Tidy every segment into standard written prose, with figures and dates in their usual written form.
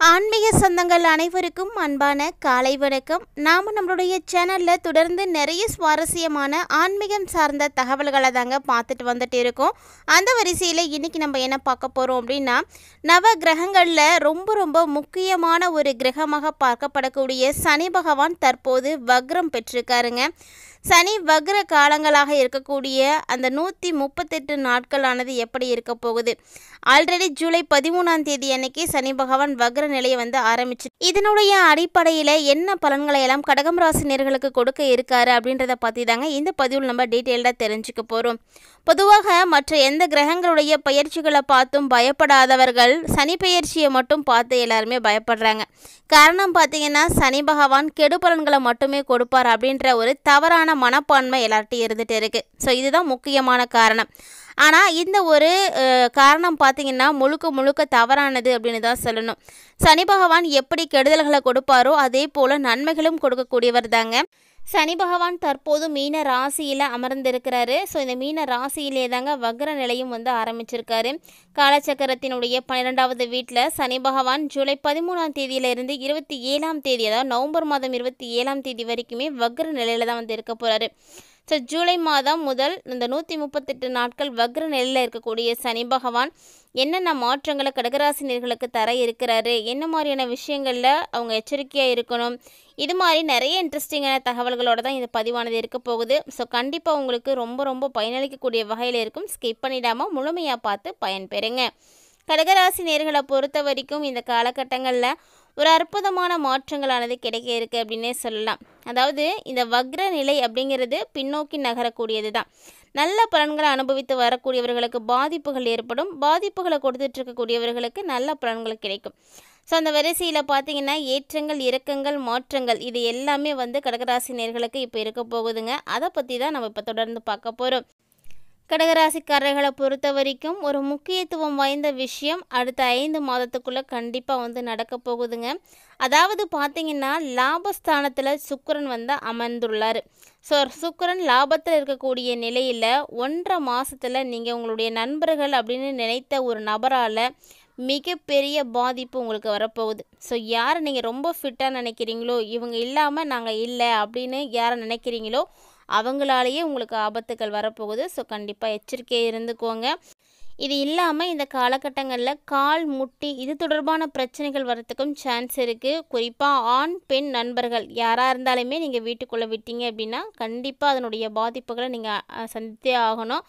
ஆன்மீக சொந்தங்கள் அனைவருக்கும் அன்பான காலை வணக்கம். நாம் நம்மளுடைய சேனலில் தொடர்ந்து நிறைய சுவாரஸ்யமான ஆன்மீகம் சார்ந்த தகவல்களை தாங்க பார்த்துட்டு வந்துட்டு இருக்கோம். அந்த வரிசையில் இன்றைக்கி நம்ம என்ன பார்க்க போகிறோம் அப்படின்னா, நவ கிரகங்களில் ரொம்ப முக்கியமான ஒரு கிரகமாக பார்க்கப்படக்கூடிய சனி பகவான் தற்போது வக்ரம் பெற்றிருக்காருங்க. சனி வக்ர காலங்களாக இருக்கக்கூடிய அந்த 138 நாட்களானது எப்படி இருக்க போகுது? ஆல்ரெடி ஜூலை 13ஆம் தேதி அன்னைக்கு சனி பகவான் வக்ர நிலையை ஆரம்பிச்சு இதனுடைய அடிப்படையில் என்ன பலன்களை எல்லாம் கடகம் ராசினியர்களுக்கு கொடுக்க இருக்காரு அப்படின்றத பற்றி தாங்க இந்த பதிவில் நம்ம டீட்டெயில்டாக தெரிஞ்சுக்க போகிறோம். பொதுவாக மற்ற எந்த கிரகங்களுடைய பயிற்சிகளை பார்த்தும் பயப்படாதவர்கள் சனி பயிற்சியை மட்டும் பார்த்து எல்லாருமே பயப்படுறாங்க. காரணம் பார்த்தீங்கன்னா, சனி பகவான் கெடு பலன்களை மட்டுமே கொடுப்பார் அப்படின்ற ஒரு தவறான மனப்பான்மை எல்லார்ட்டையும் இருந்துகிட்டு இருக்குது. ஸோ இதுதான் முக்கியமான காரணம். ஆனால் இந்த ஒரு காரணம் பார்த்திங்கன்னா முழுக்க தவறானது அப்படின்னு தான் சொல்லணும். சனி பகவான் எப்படி கெடுதல்களை கொடுப்பாரோ அதே போல் நன்மைகளும் கொடுக்கக்கூடியவர் தாங்க. சனி பகவான் தற்போது மீன ராசியில் அமர்ந்திருக்கிறாரு. ஸோ இந்த மீன ராசியிலே தாங்க வக்ர நிலையும் ஆரம்பிச்சிருக்காரு. காலச்சக்கரத்தினுடைய 12வது வீட்டில் சனி பகவான் ஜூலை 13ஆம் தேதியிலிருந்து 27ஆம் தேதி, அதாவது நவம்பர் மாதம் 27ஆம் தேதி வரைக்குமே வக்ர நிலையில் தான் இருக்க போகிறாரு. ஸோ ஜூலை மாதம் முதல் இந்த 138 நாட்கள் வக்ர நிலையில் இருக்கக்கூடிய சனி பகவான் என்னென்ன மாற்றங்களை கடகராசினியர்களுக்கு தர இருக்கிறாரு, என்ன மாதிரியான விஷயங்களில் அவங்க எச்சரிக்கையாக இருக்கணும், இது மாதிரி நிறைய இன்ட்ரெஸ்டிங்கான தகவல்களோடு தான் இந்த பதிவானது இருக்க போகுது. ஸோ கண்டிப்பாக உங்களுக்கு ரொம்ப பயனளிக்கக்கூடிய வகையில் இருக்கும். ஸ்கிப் பண்ணிடாமல் முழுமையாக பார்த்து பயன்பெறுங்க. கடகராசி நேர்களை பொறுத்த வரைக்கும் இந்த காலகட்டங்களில் ஒரு அற்புதமான மாற்றங்களானது கிடைக்க இருக்குது அப்படின்னே சொல்லலாம். அதாவது இந்த வக்ர நிலை அப்படிங்கிறது பின்னோக்கி நகரக்கூடியது தான். நல்ல பலன்களை அனுபவித்து வரக்கூடியவர்களுக்கு பாதிப்புகள் ஏற்படும், பாதிப்புகளை கொடுத்துட்டு இருக்கக்கூடியவர்களுக்கு நல்ல பலன்கள் கிடைக்கும். ஸோ அந்த வரிசையில் பார்த்தீங்கன்னா ஏற்றங்கள், இறக்கங்கள், மாற்றங்கள் இது எல்லாமே கடகராசி நேர்களுக்கு இப்போ இருக்க போகுதுங்க. அதை பற்றி தான் நம்ம இப்போ தொடர்ந்து பார்க்க போகிறோம். கடகராசிக்காரர்களை பொறுத்த வரைக்கும் ஒரு முக்கியத்துவம் வாய்ந்த விஷயம் அடுத்த 5 மாதத்துக்குள்ளே கண்டிப்பாக நடக்க போகுதுங்க. அதாவது பார்த்திங்கன்னா, லாபஸ்தானத்தில் சுக்கிரன் அமர்ந்துள்ளார். ஸோ சுக்கிரன் லாபத்தில் இருக்கக்கூடிய நிலையில் 1.5 மாதத்தில் நீங்கள் உங்களுடைய நண்பர்கள் அப்படின்னு நினைத்த ஒரு நபரால் மிகப்பெரிய பாதிப்பு உங்களுக்கு வரப்போகுது. ஸோ யாரை நீங்கள் ரொம்ப ஃபிட்டாக நினைக்கிறீங்களோ, இவங்க இல்லாமல் நாங்கள் இல்லை அப்படின்னு யாரை நினைக்கிறீங்களோ அவங்களாலேயே உங்களுக்கு ஆபத்துக்கள் வரப்போகுது. ஸோ கண்டிப்பாக எச்சரிக்கையாக இருந்துக்கோங்க. இது இல்லாமல் இந்த காலகட்டங்களில் கால், முட்டி இது தொடர்பான பிரச்சனைகள் வரத்துக்கும் சான்ஸ் இருக்குது. குறிப்பாக ஆண், பெண் நண்பர்கள் யாராக இருந்தாலுமே நீங்கள் வீட்டுக்குள்ளே விட்டீங்க அப்படின்னா கண்டிப்பாக அதனுடைய பாதிப்புகளை நீங்கள் சந்தித்தே ஆகணும்.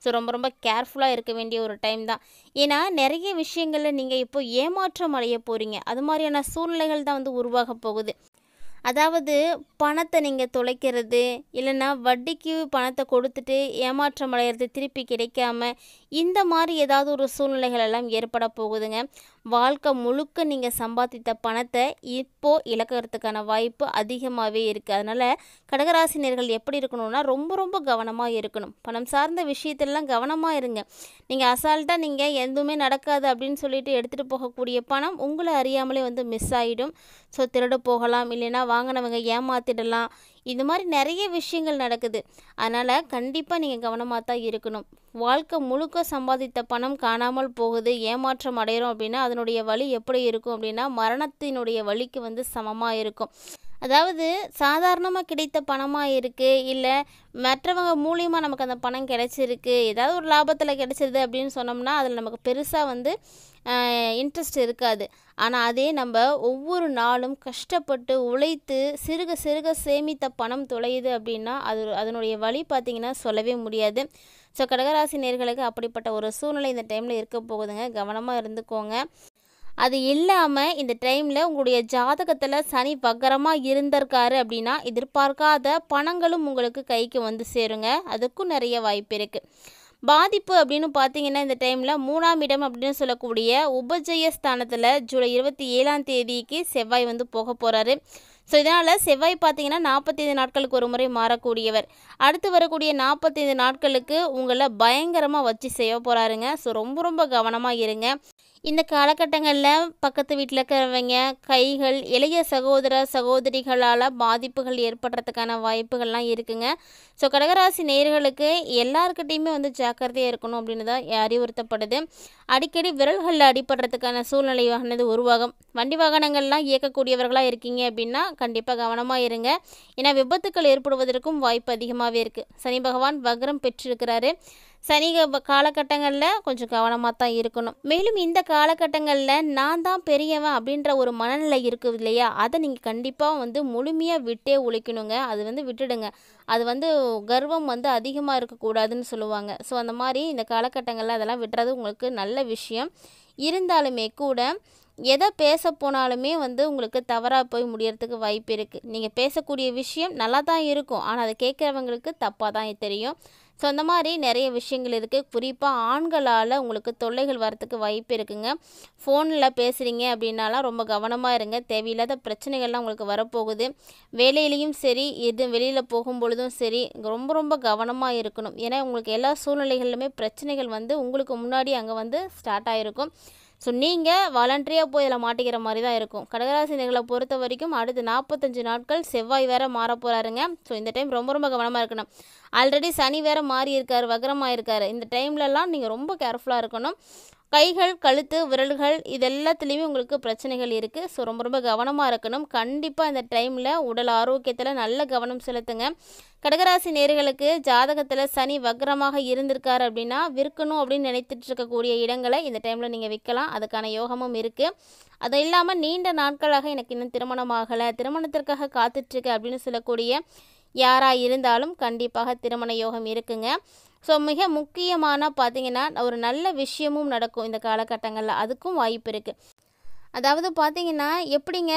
ஸோ ரொம்ப கேர்ஃபுல்லாக இருக்க வேண்டிய ஒரு டைம் தான். ஏன்னா நிறைய விஷயங்களில் நீங்கள் இப்போ ஏமாற்றம் அடைய போகிறீங்க. அது மாதிரியான சூழ்நிலைகள் தான் உருவாக போகுது. அதாவது பணத்தை நீங்கள் தொலைக்கிறது, இல்லைன்னா வட்டிக்கு பணத்தை கொடுத்துட்டு ஏமாற்றம் அடைகிறது, திருப்பி கிடைக்காம இந்த மாதிரி ஏதாவது ஒரு சூழ்நிலைகள் எல்லாம் ஏற்பட போகுதுங்க. வாழ்க்கை முழுக்க நீங்கள் சம்பாதித்த பணத்தை இப்போது இழக்கிறதுக்கான வாய்ப்பு அதிகமாகவே இருக்குது. அதனால் கடகராசினியர்கள் எப்படி இருக்கணும்னா ரொம்ப கவனமாக இருக்கணும். பணம் சார்ந்த விஷயத்திலலாம் கவனமாக இருங்க. நீங்கள் அசால்ட்டாக நீங்கள் எதுவுமே நடக்காது அப்படின்னு சொல்லிட்டு எடுத்துகிட்டு போகக்கூடிய பணம் உங்களை அறியாமலே மிஸ் ஆகிடும். ஸோ திருடு போகலாம், இல்லைன்னா வாங்கினவங்க ஏமாற்றிடலாம். இது மாதிரி நிறைய விஷயங்கள் நடக்குது. அதனால் கண்டிப்பாக நீங்கள் கவனமாக தான் இருக்கணும். வாழ்க்கை முழுக்க சம்பாதித்த பணம் காணாமல் போகுது, ஏமாற்றம் அடைகிறோம் அப்படின்னா அதனுடைய வலி எப்படி இருக்கும் அப்படின்னா மரணத்தினுடைய வலிக்கு சமமாக இருக்கும். அதாவது சாதாரணமாக கிடைத்த பணமாக இருக்குது, இல்லை மற்றவங்க மூலியமாக நமக்கு அந்த பணம் கிடைச்சிருக்கு, ஏதாவது ஒரு லாபத்தில் கிடைச்சிருது அப்படின்னு சொன்னோம்னா அதில் நமக்கு பெருசாக இன்ட்ரெஸ்ட் இருக்காது. ஆனால் அதே நம்ம ஒவ்வொரு நாளும் கஷ்டப்பட்டு உழைத்து சிறுக சேமித்த பணம் தொலையுது அப்படின்னா அதனுடைய வழி பார்த்திங்கன்னா சொல்லவே முடியாது. ஸோ கடகராசி நேர்களுக்கு அப்படிப்பட்ட ஒரு சூழ்நிலை இந்த டைமில் இருக்க போகுதுங்க. கவனமாக இருந்துக்கோங்க. அது இல்லாமல் இந்த டைமில் உங்களுடைய ஜாதகத்தில் சனி வக்கரமாக இருந்திருக்காரு அப்படின்னா எதிர்பார்க்காத பணங்களும் உங்களுக்கு கைக்கு சேருங்க. அதுக்கும் நிறைய வாய்ப்பு இருக்குது. பாதிப்பு அப்படின்னு பார்த்தீங்கன்னா இந்த டைமில் 3ஆம் இடம் அப்படின்னு சொல்லக்கூடிய உபஜய ஸ்தானத்தில் ஜூலை 27ஆம் தேதிக்கு செவ்வாய் போக போகிறாரு. ஸோ இதனால் செவ்வாய் பார்த்தீங்கன்னா 45 நாட்களுக்கு ஒரு முறை மாறக்கூடியவர். அடுத்து வரக்கூடிய 45 நாட்களுக்கு உங்களை பயங்கரமாக வச்சு செய்ய போகிறாருங்க. ஸோ ரொம்ப கவனமாக இருங்க. இந்த காலகட்டங்களில் பக்கத்து வீட்டில் இருக்கிறவங்க கைகள், இளைய சகோதர சகோதரிகளால் பாதிப்புகள் ஏற்படுறதுக்கான வாய்ப்புகள்லாம் இருக்குங்க. ஸோ கடகராசி நேயர்களுக்கு எல்லாருக்கிட்டையுமே வந்து ஜாக்கிரதையாக இருக்கணும் அப்படின்னு தான் அறிவுறுத்தப்படுது. அடிக்கடி விரல்களில் அடிபடுறதுக்கான சூழ்நிலையானது உருவாகும். வண்டி வாகனங்கள்லாம் இயக்கக்கூடியவர்களாக இருக்கீங்க அப்படின்னா கண்டிப்பாக கவனமாக இருங்க. ஏன்னா விபத்துக்கள் ஏற்படுவதற்கும் வாய்ப்பு அதிகமாகவே இருக்குது. சனி பகவான் வக்ரம் பெற்றிருக்கிறாரு. சனி காலகட்டங்களில் கொஞ்சம் கவனமாக தான் இருக்கணும். மேலும் இந்த காலகட்டங்களில் நான் தான் பெரியவன் அப்படின்ற ஒரு மனநிலை இருக்குது இல்லையா, அதை நீங்கள் கண்டிப்பாக வந்து முழுமையாக விட்டே ஒழிக்கணுங்க. அது வந்து விட்டுடுங்க. அது வந்து கர்வம் வந்து அதிகமாக இருக்கக்கூடாதுன்னு சொல்லுவாங்க. ஸோ அந்த மாதிரி இந்த காலகட்டங்களில் அதெல்லாம் விட்டுறது உங்களுக்கு நல்ல விஷயம். இருந்தாலுமே கூட எதை பேச போனாலுமே வந்து உங்களுக்கு தவறாக போய் முடியறதுக்கு வாய்ப்பு இருக்குது. நீங்கள் பேசக்கூடிய விஷயம் நல்லா தான் இருக்கும், ஆனால் அதை கேட்குறவங்களுக்கு தப்பாக தான் தெரியும். ஸோ அந்த மாதிரி நிறைய விஷயங்கள் இருக்குது. குறிப்பாக ஆண்களால் உங்களுக்கு தொல்லைகள் வரத்துக்கு வாய்ப்பு இருக்குங்க. ஃபோனில் பேசுகிறீங்க அப்படின்னாலாம் ரொம்ப கவனமாக இருங்க. தேவையில்லாத பிரச்சனைகள்லாம் உங்களுக்கு வரப்போகுது. வேலையிலையும் சரி, இது வெளியில் போகும்பொழுதும் சரி, ரொம்ப ரொம்ப கவனமாக இருக்கணும். ஏன்னா உங்களுக்கு எல்லா சூழ்நிலைகளிலுமே பிரச்சனைகள் வந்து உங்களுக்கு முன்னாடி அங்கே வந்து ஸ்டார்ட் ஆகிருக்கும். ஸோ நீங்கள் வாலண்டரியாக போய் இதில் மாட்டிக்கிற மாதிரி தான் இருக்கும். கடகராசினியர்களை பொறுத்த வரைக்கும் அடுத்து 45 நாட்கள் செவ்வாய் வேறு மாற போகிறாருங்க. ஸோ இந்த டைம் ரொம்ப ரொம்ப கவனமாக இருக்கணும். ஆல்ரெடி சனி வேறு மாறி இருக்கார், வக்ரமாக இருக்கார். இந்த டைம்லலாம் நீங்கள் ரொம்ப கேர்ஃபுல்லாக இருக்கணும். கைகள், கழுத்து, விரல்கள் இது எல்லாத்துலேயுமே உங்களுக்கு பிரச்சனைகள் இருக்குது. ஸோ ரொம்ப ரொம்ப கவனமாக இருக்கணும். கண்டிப்பாக இந்த டைமில் உடல் ஆரோக்கியத்தில் நல்ல கவனம் செலுத்துங்க. கடகராசி நேயர்களுக்கு ஜாதகத்தில் சனி வக்ரமாக இருந்திருக்காரு அப்படின்னா விற்கணும் அப்படின்னு நினைத்துட்டு இருக்கக்கூடிய இடங்களை இந்த டைமில் நீங்கள் விற்கலாம். அதுக்கான யோகமும் இருக்குது. அது இல்லாமல் நீண்ட நாட்களாக எனக்கு இன்னும் திருமணம் ஆகலை, திருமணத்திற்காக காத்துட்ருக்கு அப்படின்னு சொல்லக்கூடிய யாராக இருந்தாலும் கண்டிப்பாக திருமண யோகம் இருக்குங்க. ஸோ மிக முக்கியமான பார்த்திங்கன்னா ஒரு நல்ல விஷயமும் நடக்கும் இந்த காலகட்டங்களில். அதுக்கும் வாய்ப்பு இருக்குது. அதாவது பார்த்திங்கன்னா எப்படிங்க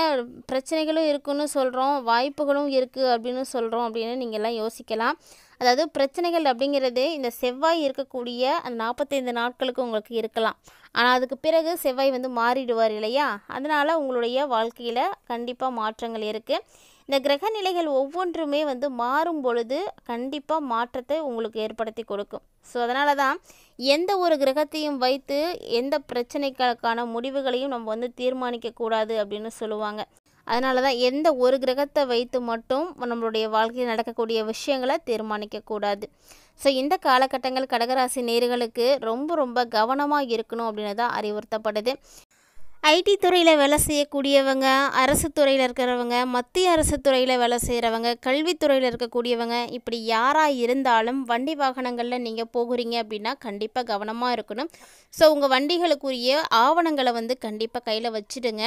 பிரச்சனைகளும் இருக்குன்னு சொல்கிறோம், வாய்ப்புகளும் இருக்குது அப்படின்னு சொல்கிறோம் அப்படின்னு நீங்கள்லாம் யோசிக்கலாம். அதாவது பிரச்சனைகள் அப்படிங்கிறது இந்த செவ்வாய் இருக்கக்கூடிய அந்த 45 நாட்களுக்கு உங்களுக்கு இருக்கலாம். ஆனால் அதுக்கு பிறகு செவ்வாய் வந்து மாறிடுவார் இல்லையா, அதனால் உங்களுடைய வாழ்க்கையில் கண்டிப்பாக மாற்றங்கள் இருக்குது. இந்த கிரக நிலைகள் ஒவ்வொன்றுமே வந்து மாறும் பொழுது கண்டிப்பாக மாற்றத்தை உங்களுக்கு ஏற்படுத்தி கொடுக்கும். ஸோ அதனால தான் எந்த ஒரு கிரகத்தையும் வைத்து எந்த பிரச்சனைகளுக்கான முடிவுகளையும் நம்ம வந்து தீர்மானிக்கக்கூடாது அப்படின்னு சொல்லுவாங்க. அதனால தான் எந்த ஒரு கிரகத்தை வைத்து மட்டும் நம்மளுடைய வாழ்க்கையில் நடக்கக்கூடிய விஷயங்களை தீர்மானிக்கக்கூடாது. ஸோ இந்த காலகட்டங்கள் கடகராசி நேயர்களுக்கு ரொம்ப ரொம்ப கவனமாக இருக்கணும் அப்படின்னு தான் அறிவுறுத்தப்படுது. ஐடி துறையில் வேலை செய்யக்கூடியவங்க, அரசு துறையில் இருக்கிறவங்க, மத்திய அரசு துறையில் வேலை செய்கிறவங்க, கல்வித்துறையில் இருக்கக்கூடியவங்க, இப்படி யாராக இருந்தாலும் வண்டி வாகனங்களில் நீங்கள் போகிறீங்க அப்படின்னா கண்டிப்பாக கவனமாக இருக்கணும். ஸோ உங்கள் வண்டிகளுக்குரிய ஆவணங்களை வந்து கண்டிப்பாக கையில் வச்சுடுங்க.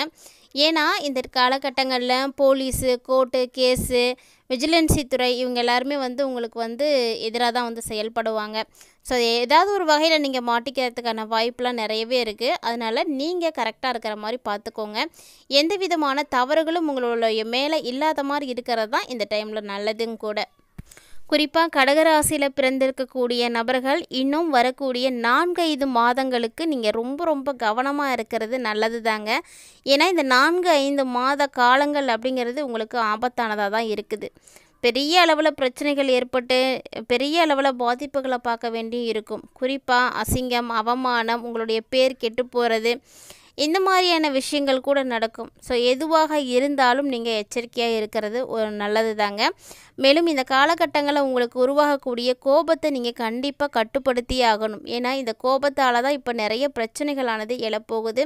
ஏன்னா இந்த காலகட்டங்களில் போலீஸு, கோர்ட்டு கேஸு, விஜிலன்சி துறை இவங்க எல்லாருமே வந்து உங்களுக்கு வந்து எதிராக தான் வந்து செயல்படுவாங்க. ஸோ ஏதாவது ஒரு வகையில் நீங்கள் மாட்டிக்கிறதுக்கான வாய்ப்புலாம் நிறையவே இருக்குது. அதனால் நீங்கள் கரெக்டாக இருக்கிற மாதிரி பார்த்துக்கோங்க. எந்த விதமான தவறுகளும் உங்களுடைய மேலே இல்லாத மாதிரி இருக்கிறது தான் இந்த டைமில் நல்லதுங்க கூட. குறிப்பாக கடகராசியில் பிறந்திருக்கக்கூடிய நபர்கள் இன்னும் வரக்கூடிய 4-5 மாதங்களுக்கு நீங்கள் ரொம்ப ரொம்ப கவனமாக இருக்கிறது நல்லது தாங்க. ஏன்னா இந்த 4-5 மாத காலங்கள் அப்படிங்கிறது உங்களுக்கு ஆபத்தானதாக தான் இருக்குது. பெரிய அளவில் பிரச்சனைகள் ஏற்பட்டு பெரிய அளவில் பாதிப்புகளை பார்க்க வேண்டி இருக்கும். குறிப்பாக அசிங்கம், அவமானம், உங்களுடைய பேர் கெட்டு போகிறது, இந்த மாதிரியான விஷயங்கள் கூட நடக்கும். ஸோ எதுவாக இருந்தாலும் நீங்கள் எச்சரிக்கையாக இருக்கிறது ஒரு நல்லது தாங்க. மேலும் இந்த காலகட்டங்களில் உங்களுக்கு உருவாகக்கூடிய கோபத்தை நீங்கள் கண்டிப்பாக கட்டுப்படுத்தியே ஆகணும். ஏன்னா இந்த கோபத்தால் தான் இப்போ நிறைய பிரச்சனைகளானது எழப்போகுது.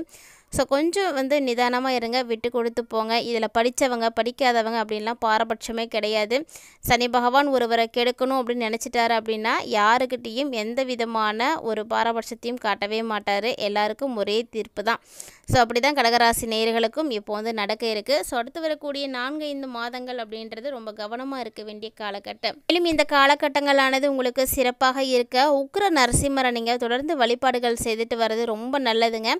ஸோ கொஞ்சம் வந்து நிதானமாக இருங்க, விட்டு கொடுத்து போங்க. இதில் படித்தவங்க படிக்காதவங்க அப்படின்லாம் பாரபட்சமே கிடையாது. சனி பகவான் ஒருவரை கெடுக்கணும் அப்படின்னு நினச்சிட்டாரு அப்படின்னா யாருக்கிட்டேயும் எந்த விதமான ஒரு பாரபட்சத்தையும் காட்டவே மாட்டார். எல்லாருக்கும் ஒரே தீர்ப்பு தான். ஸோ அப்படி தான் கடகராசி நேயர்களுக்கும் இப்போ வந்து நடக்க இருக்குது. ஸோ அடுத்து வரக்கூடிய 4-5 மாதங்கள் அப்படின்றது ரொம்ப கவனமாக இருக்க வேண்டிய காலகட்டம். மேலும் இந்த காலகட்டங்களானது உங்களுக்கு சிறப்பாக இருக்க உக்ர நரசிம்மரை நீங்கள் தொடர்ந்து வழிபாடுகள் செய்துட்டு வர்றது ரொம்ப நல்லதுங்க.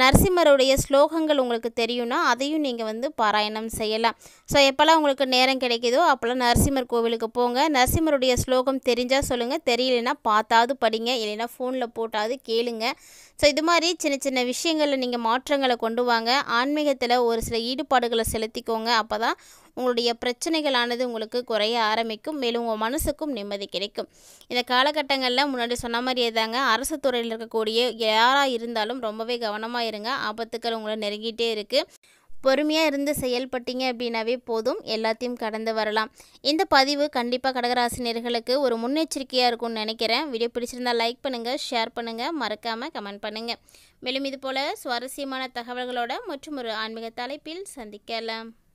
நரசிம்மருடைய ஸ்லோகங்கள் உங்களுக்கு தெரியும்னா அதையும் நீங்கள் வந்து பாராயணம் செய்யலாம். ஸோ எப்போல்லாம் உங்களுக்கு நேரம் கிடைக்குதோ அப்போல்லாம் நரசிம்மர் கோவிலுக்கு போங்க. நரசிம்மருடைய ஸ்லோகம் தெரிஞ்சால் சொல்லுங்கள், தெரியலைன்னா பார்த்தாவது படிங்க, இல்லைன்னா ஃபோனில் போட்டாவது கேளுங்க. ஸோ இது மாதிரி சின்ன சின்ன விஷயங்களில் நீங்கள் மாற்றங்களை கொண்டு வாங்க. ஆன்மீகத்தில் ஒரு சில ஈடுபாடுகளை செலுத்திக்கோங்க. அப்போ தான் உங்களுடைய பிரச்சனைகளானது உங்களுக்கு குறைய ஆரம்பிக்கும். மேலும் உங்கள் மனசுக்கும் நிம்மதி கிடைக்கும். இந்த காலகட்டங்களில் முன்னாடி சொன்ன மாதிரியே தாங்க அரசு துறையில் இருக்கக்கூடிய யாராக இருந்தாலும் ரொம்பவே கவனமாக இருங்க. ஆபத்துக்கள் உங்களை நெருங்கிட்டே இருக்குது. பொறுமையாக இருந்து செயல்பட்டீங்க அப்படின்னாவே போதும், எல்லாத்தையும் கடந்து வரலாம். இந்த பதிவு கண்டிப்பாக கடகராசினியர்களுக்கு ஒரு முன்னெச்சரிக்கையாக இருக்கும்னு நினைக்கிறேன். வீடியோ பிடிச்சிருந்தால் லைக் பண்ணுங்கள், ஷேர் பண்ணுங்கள், மறக்காமல் கமெண்ட் பண்ணுங்கள். மேலும் இது போல் சுவாரஸ்யமான தகவல்களோட மற்றும் ஒரு ஆன்மீக தலைப்பில் சந்திக்கலாம்.